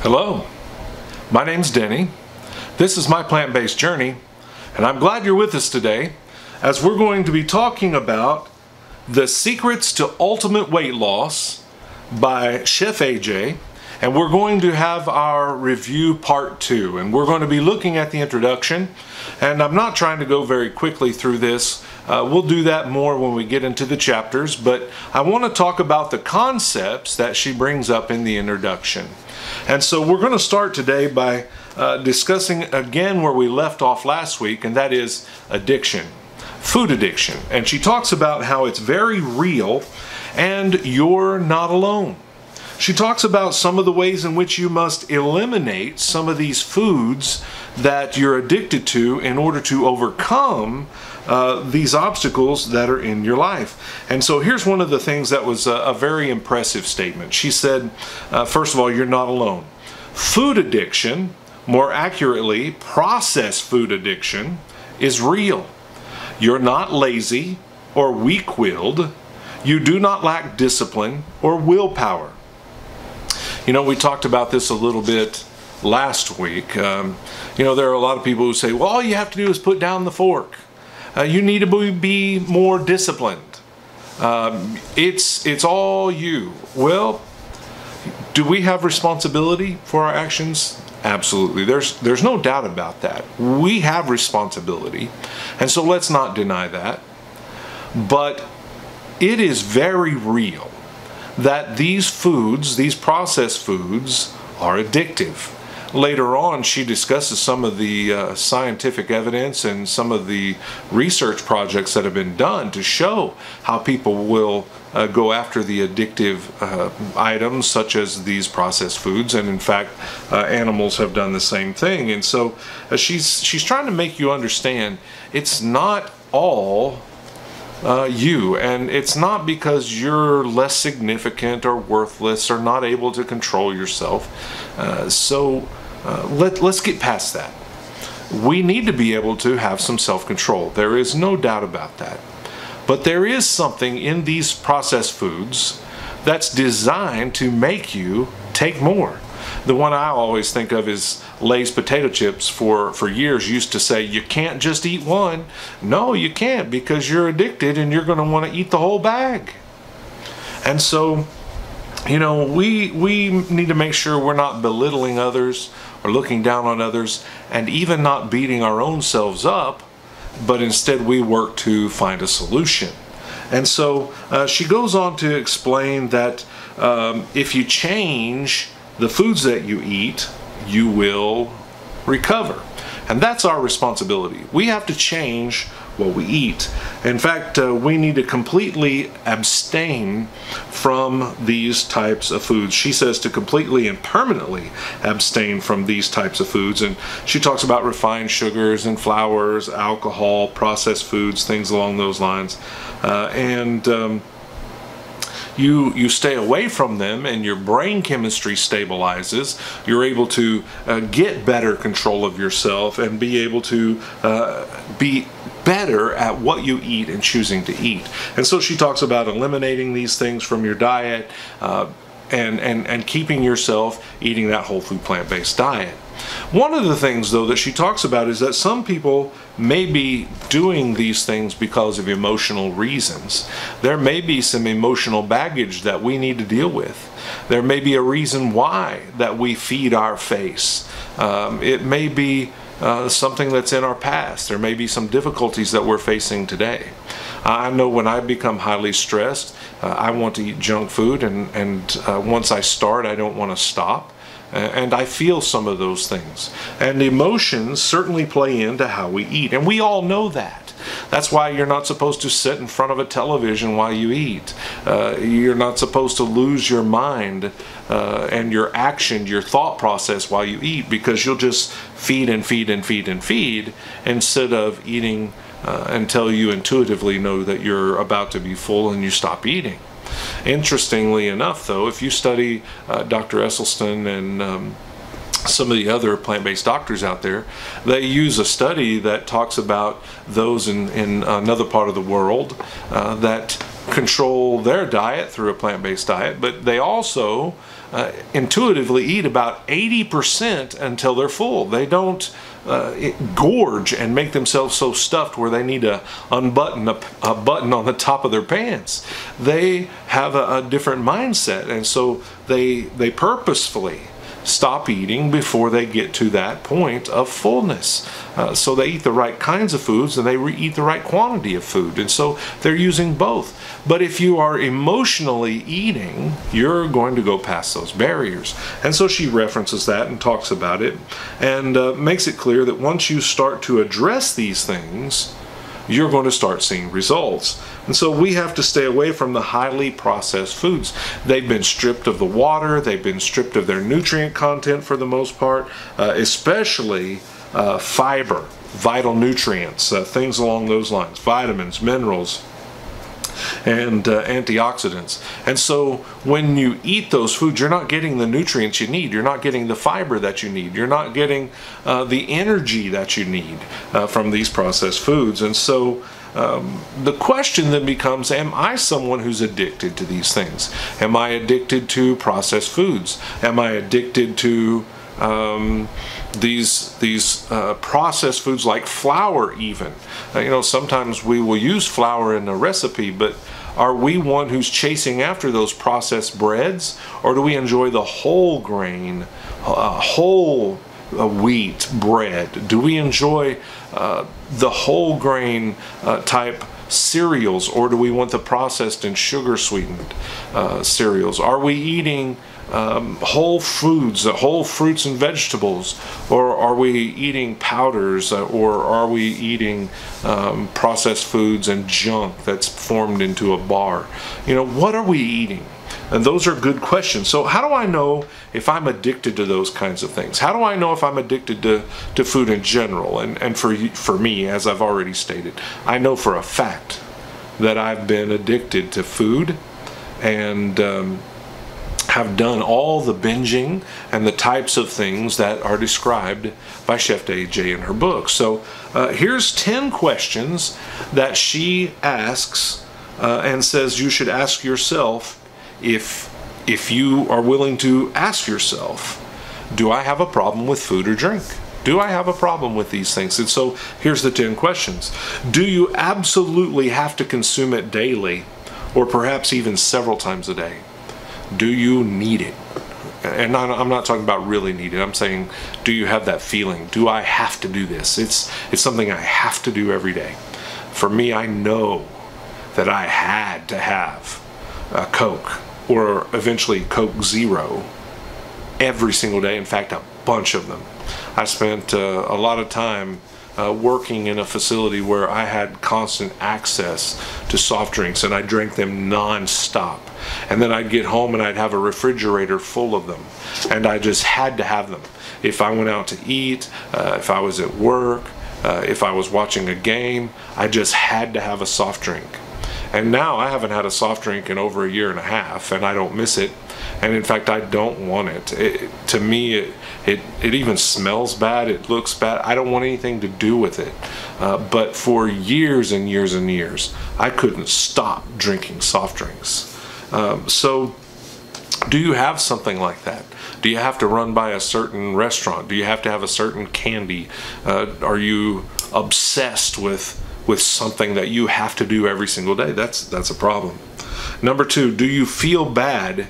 Hello, my name's Denny. This is my plant-based journey, and I'm glad you're with us today as we're going to be talking about The Secrets to Ultimate Weight Loss by Chef AJ, and we're going to have our review part 2, and we're going to be looking at the introduction, and I'm not trying to go very quickly through this. We'll do that more when we get into the chapters, but I want to talk about the concepts that she brings up in the introduction. And so we're going to start today by discussing again where we left off last week, and that is addiction, food addiction. And she talks about how it's very real and you're not alone. She talks about some of the ways in which you must eliminate some of these foods that you're addicted to in order to overcome these obstacles that are in your life. And so here's one of the things that was a very impressive statement. She said, first of all, you're not alone. Food addiction, more accurately, processed food addiction, is real. You're not lazy or weak-willed. You do not lack discipline or willpower. You know, we talked about this a little bit last week. You know, there are a lot of people who say, well, all you have to do is put down the fork. You need to be more disciplined. It's all you. Well, do we have responsibility for our actions? Absolutely. There's no doubt about that. We have responsibility, and so let's not deny that. But it is very real that these foods, these processed foods, are addictive. Later on, she discusses some of the scientific evidence and some of the research projects that have been done to show how people will go after the addictive items such as these processed foods, and in fact animals have done the same thing. And so she's trying to make you understand it's not all you, and it's not because you're less significant or worthless or not able to control yourself. Let's get past that. We need to be able to have some self-control. There is no doubt about that. But there is something in these processed foods that's designed to make you take more. The one I always think of is Lay's potato chips. For years used to say you can't just eat one. No, you can't, because you're addicted and you're going to want to eat the whole bag. And so, you know, we need to make sure we're not belittling others or looking down on others, and even not beating our own selves up, but instead we work to find a solution. And so she goes on to explain that if you change the foods that you eat, you will recover. And that's our responsibility. We have to change what we eat. In fact, we need to completely abstain from these types of foods. She says to completely and permanently abstain from these types of foods. And she talks about refined sugars and flours, alcohol, processed foods, things along those lines. You stay away from them and your brain chemistry stabilizes. You're able to get better control of yourself and be able to be better at what you eat and choosing to eat. And so she talks about eliminating these things from your diet and keeping yourself eating that whole food plant-based diet. One of the things, though, that she talks about is that some people may be doing these things because of emotional reasons. There may be some emotional baggage that we need to deal with. There may be a reason why that we feed our face. It may be something that's in our past. There may be some difficulties that we're facing today. I know when I become highly stressed, I want to eat junk food, and once I start, I don't want to stop. And I feel some of those things. And emotions certainly play into how we eat. And we all know that. That's why you're not supposed to sit in front of a television while you eat. You're not supposed to lose your mind and your action, your thought process while you eat, because you'll just feed and feed and feed and feed instead of eating until you intuitively know that you're about to be full and you stop eating. Interestingly enough, though, if you study Dr. Esselstyn and some of the other plant-based doctors out there, they use a study that talks about those in another part of the world that control their diet through a plant-based diet, but they also intuitively eat about 80% until they're full. They don't gorge and make themselves so stuffed where they need to unbutton a button on the top of their pants. They have a different mindset, and so they purposefully stop eating before they get to that point of fullness. So they eat the right kinds of foods, and they eat the right quantity of food, and so they're using both. But if you are emotionally eating, you're going to go past those barriers. And so she references that and talks about it, and makes it clear that once you start to address these things, you're going to start seeing results. And so we have to stay away from the highly processed foods. They've been stripped of the water, they've been stripped of their nutrient content for the most part, especially fiber, vital nutrients, things along those lines, vitamins, minerals, and antioxidants. And so when you eat those foods, you're not getting the nutrients you need, you're not getting the fiber that you need, you're not getting the energy that you need from these processed foods. And so the question then becomes, am I someone who's addicted to these things? Am I addicted to processed foods? Am I addicted to these processed foods like flour even? You know, sometimes we will use flour in a recipe, but are we one who's chasing after those processed breads, or do we enjoy the whole grain, whole wheat bread? Do we enjoy the whole grain type cereals, or do we want the processed and sugar sweetened cereals? Are we eating whole foods, whole fruits and vegetables, or are we eating powders, or are we eating processed foods and junk that's formed into a bar? You know, what are we eating? And those are good questions. So how do I know if I'm addicted to those kinds of things? How do I know if I'm addicted to food in general? And for me, as I've already stated, I know for a fact that I've been addicted to food, and have done all the binging and the types of things that are described by Chef AJ in her book. So here's 10 questions that she asks and says you should ask yourself if you are willing to ask yourself, do I have a problem with food or drink? Do I have a problem with these things? And so here's the 10 questions. Do you absolutely have to consume it daily, or perhaps even several times a day? Do you need it? And I'm not talking about really need it. I'm saying, do you have that feeling? Do I have to do this? It's something I have to do every day. For me, I know that I had to have a Coke, or eventually Coke Zero, every single day. In fact, a bunch of them. I spent a lot of time working in a facility where I had constant access to soft drinks, and I drank them non-stop. And then I'd get home and I'd have a refrigerator full of them, and I just had to have them. If I went out to eat, if I was at work, if I was watching a game, I just had to have a soft drink. And now I haven't had a soft drink in over a year and a half, and I don't miss it. And in fact, I don't want it. To me, it even smells bad. It looks bad. I don't want anything to do with it. But for years and years and years, I couldn't stop drinking soft drinks. So do you have something like that? Do you have to run by a certain restaurant? Do you have to have a certain candy? Are you obsessed with something that you have to do every single day? That's a problem. Number 2, do you feel bad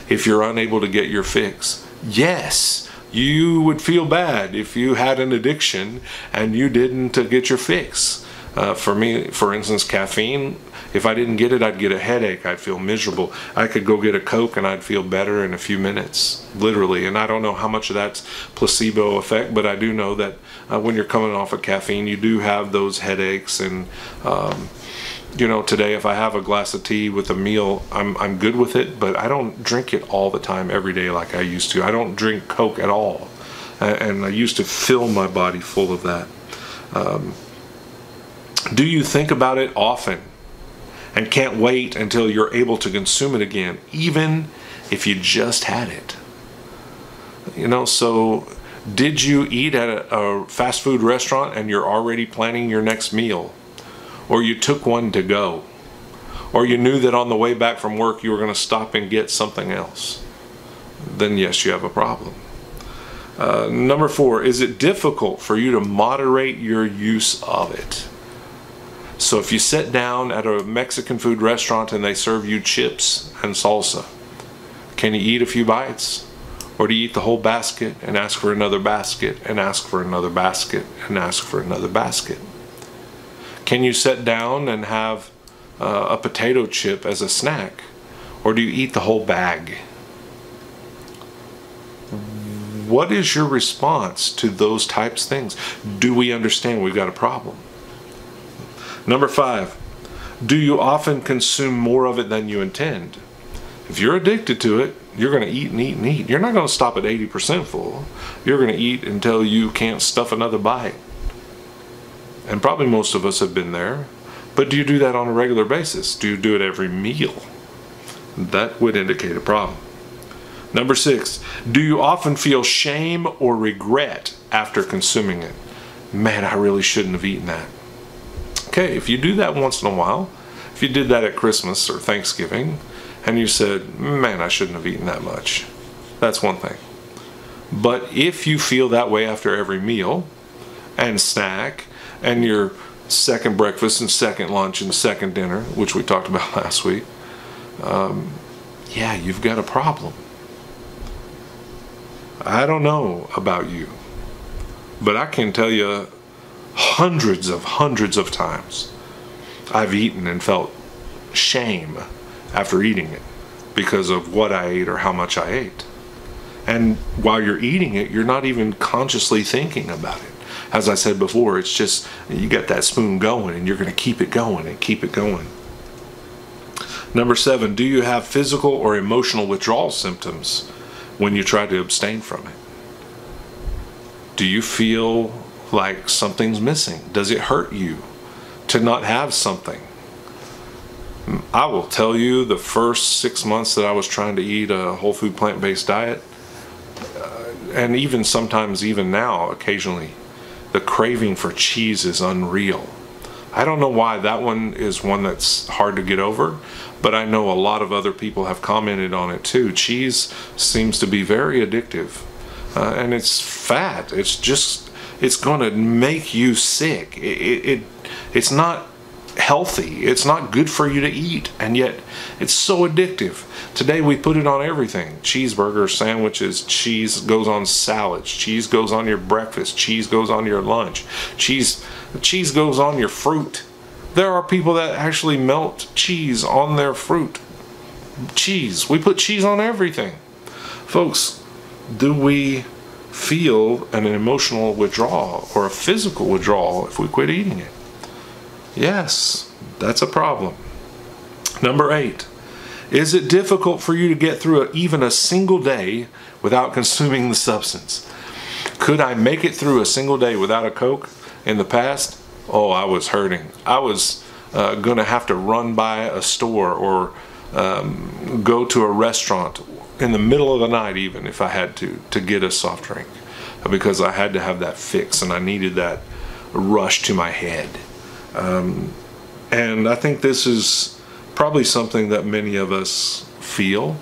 if you're unable to get your fix? Yes, you would feel bad if you had an addiction and you didn't get your fix. For me, for instance, caffeine, if I didn't get it, I'd get a headache. I'd feel miserable. I could go get a Coke and I'd feel better in a few minutes, literally. And I don't know how much of that's placebo effect, but I do know that when you're coming off of caffeine, you do have those headaches. And you know, today if I have a glass of tea with a meal, I'm good with it, but I don't drink it all the time every day like I used to. I don't drink Coke at all, and I used to fill my body full of that. Do you think about it often and can't wait until you're able to consume it again, even if you just had it? You know, so did you eat at a fast food restaurant and you're already planning your next meal? Or you took one to go? or you knew that on the way back from work you were going to stop and get something else, then yes, you have a problem. Number 4, is it difficult for you to moderate your use of it? So if you sit down at a Mexican food restaurant and they serve you chips and salsa, can you eat a few bites? Or do you eat the whole basket and ask for another basket and ask for another basket and ask for another basket? Can you sit down and have a potato chip as a snack? Or do you eat the whole bag? What is your response to those types of things? Do we understand we've got a problem? Number 5, do you often consume more of it than you intend? If you're addicted to it, you're going to eat and eat and eat. You're not going to stop at 80% full. You're going to eat until you can't stuff another bite. And probably most of us have been there. But do you do that on a regular basis? Do you do it every meal? That would indicate a problem. Number 6, do you often feel shame or regret after consuming it? Man, I really shouldn't have eaten that. Okay, if you do that once in a while, if you did that at Christmas or Thanksgiving, and you said, man, I shouldn't have eaten that much, that's one thing. But if you feel that way after every meal and snack and your second breakfast and second lunch and second dinner, which we talked about last week, yeah, you've got a problem. I don't know about you, but I can tell you hundreds of times I've eaten and felt shame after eating it because of what I ate or how much I ate. And while you're eating it, you're not even consciously thinking about it. As I said before, it's just you got that spoon going and you're going to keep it going and keep it going. Number 7, do you have physical or emotional withdrawal symptoms when you try to abstain from it? Do you feel like something's missing? Does it hurt you to not have something? I will tell you, the first 6 months that I was trying to eat a whole food plant-based diet, and even sometimes even now occasionally, the craving for cheese is unreal. I don't know why that one is one that's hard to get over, but I know a lot of other people have commented on it too. Cheese seems to be very addictive, and it's fat. It's going to make you sick. It's not healthy. It's not good for you to eat, and yet it's so addictive. Today we put it on everything. Cheeseburgers, sandwiches, cheese goes on salads, cheese goes on your breakfast, cheese goes on your lunch, cheese goes on your fruit. There are people that actually melt cheese on their fruit. Cheese. We put cheese on everything. Folks, do we feel an emotional withdrawal or a physical withdrawal if we quit eating it? Yes, that's a problem. Number 8, is it difficult for you to get through even a single day without consuming the substance? Could I make it through a single day without a Coke in the past? Oh, I was hurting. I was going to have to run by a store or go to a restaurant in the middle of the night even if I had to get a soft drink, because I had to have that fix and I needed that rush to my head. And I think this is probably something that many of us feel.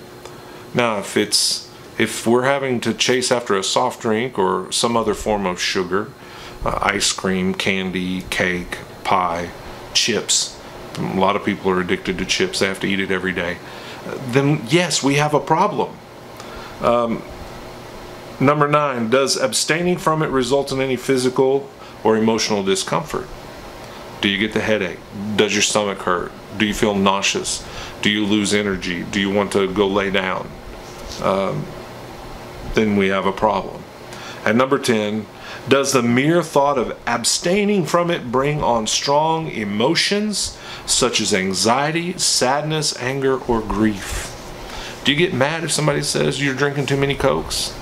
Now, if we're having to chase after a soft drink or some other form of sugar, ice cream, candy, cake, pie, chips, a lot of people are addicted to chips, they have to eat it every day, then yes, we have a problem. Number 9, does abstaining from it result in any physical or emotional discomfort? Do you get the headache? Does your stomach hurt? Do you feel nauseous? Do you lose energy? Do you want to go lay down? Then we have a problem. And number 10, does the mere thought of abstaining from it bring on strong emotions such as anxiety, sadness, anger, or grief? Do you get mad if somebody says you're drinking too many Cokes?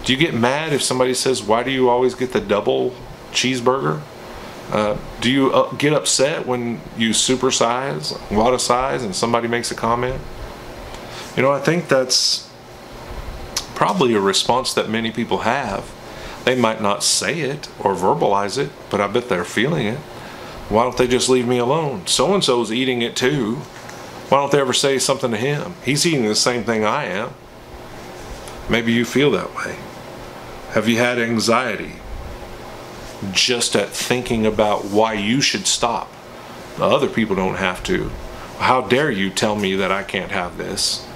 Do you get mad if somebody says, why do you always get the double cheeseburger? Do you get upset when you supersize, a lot of size, and somebody makes a comment? You know, I think that's probably a response that many people have. They might not say it or verbalize it, but I bet they're feeling it. Why don't they just leave me alone? So-and-so's eating it too. Why don't they ever say something to him? He's eating the same thing I am. Maybe you feel that way. Have you had anxiety just at thinking about why you should stop? Other people don't have to. How dare you tell me that I can't have this?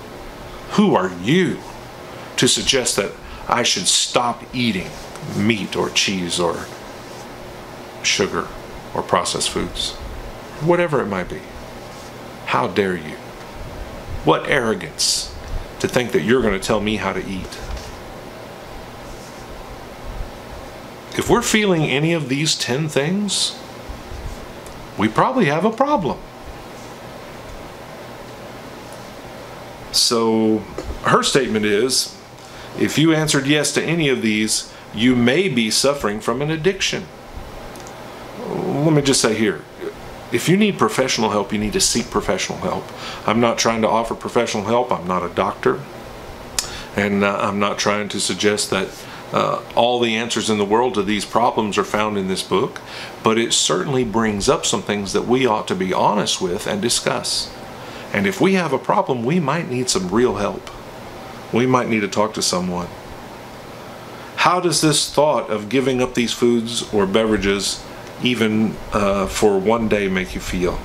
Who are you to suggest that I should stop eating meat or cheese or sugar or processed foods? Whatever it might be. How dare you? What arrogance to think that you're going to tell me how to eat. If we're feeling any of these 10 things, we probably have a problem. So her statement is, if you answered yes to any of these, you may be suffering from an addiction. Let me just say here, if you need professional help, you need to seek professional help. I'm not trying to offer professional help. I'm not a doctor. And I'm not trying to suggest that all the answers in the world to these problems are found in this book. But it certainly brings up some things that we ought to be honest with and discuss. And if we have a problem, we might need some real help. We might need to talk to someone. How does this thought of giving up these foods or beverages even for one day make you feel?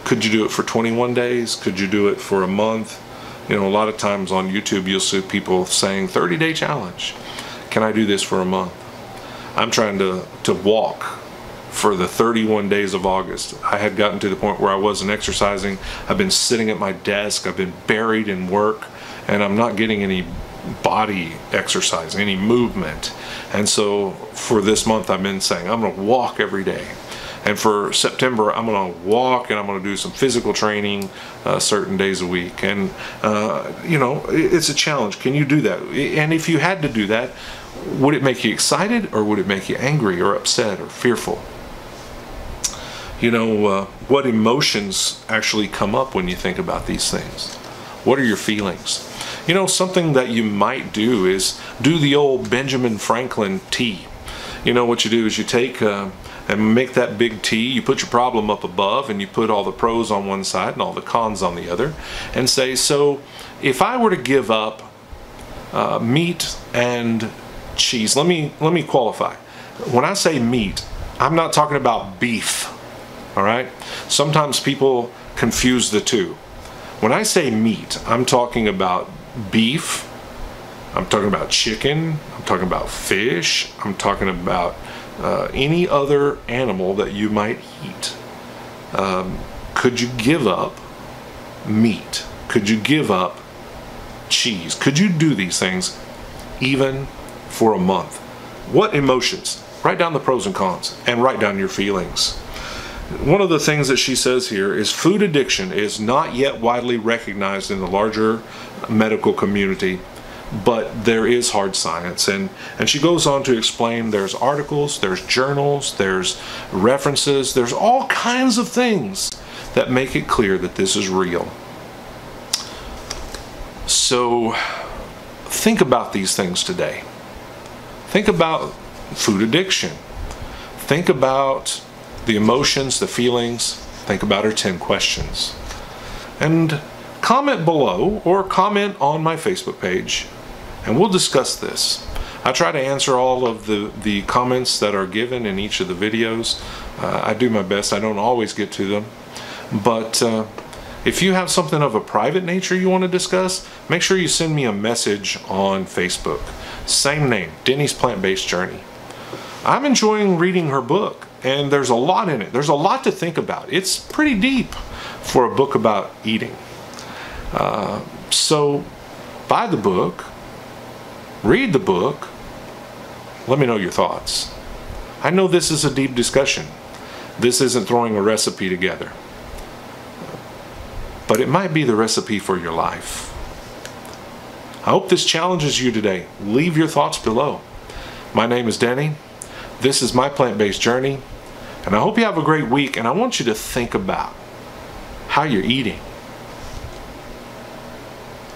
Could you do it for 21 days? Could you do it for a month? You know, a lot of times on YouTube you'll see people saying 30-day challenge. Can I do this for a month? I'm trying to walk for the 31 days of August. I had gotten to the point where I wasn't exercising. I've been sitting at my desk. I've been buried in work, and I'm not getting any body exercise, any movement. And so for this month I've been saying I'm going to walk every day. And for September I'm going to walk and I'm going to do some physical training certain days a week. And you know, it's a challenge. Can you do that? And if you had to do that, would it make you excited or would it make you angry or upset or fearful? You know, what emotions actually come up when you think about these things? What are your feelings? You know, something that you might do is do the old Benjamin Franklin T. You know, what you do is you take and make that big T, you put your problem up above and you put all the pros on one side and all the cons on the other, and say, so if I were to give up meat and cheese, let me qualify. When I say meat, I'm not talking about beef, all right? Sometimes people confuse the two. When I say meat, I'm talking about beef, I'm talking about chicken, I'm talking about fish, I'm talking about any other animal that you might eat. Could you give up meat? Could you give up cheese? Could you do these things even for a month? What emotions? Write down the pros and cons and write down your feelings. One of the things that she says here is food addiction is not yet widely recognized in the larger medical community, but there is hard science. And she goes on to explain there's articles, there's journals, there's references, there's all kinds of things that make it clear that this is real. So think about these things today. Think about food addiction. Think about the emotions, the feelings. Think about her 10 questions. And comment below or comment on my Facebook page and we'll discuss this. I try to answer all of the comments that are given in each of the videos. I do my best. I don't always get to them. But if you have something of a private nature you want to discuss, make sure you send me a message on Facebook. Same name, Denny's Plant-Based Journey. I'm enjoying reading her book, and there's a lot in it. There's a lot to think about. It's pretty deep for a book about eating. So buy the book, read the book, let me know your thoughts. I know this is a deep discussion. This isn't throwing a recipe together, but it might be the recipe for your life. I hope this challenges you today. Leave your thoughts below. My name is Denny. This is my plant-based journey, and I hope you have a great week, and I want you to think about how you're eating.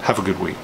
Have a good week.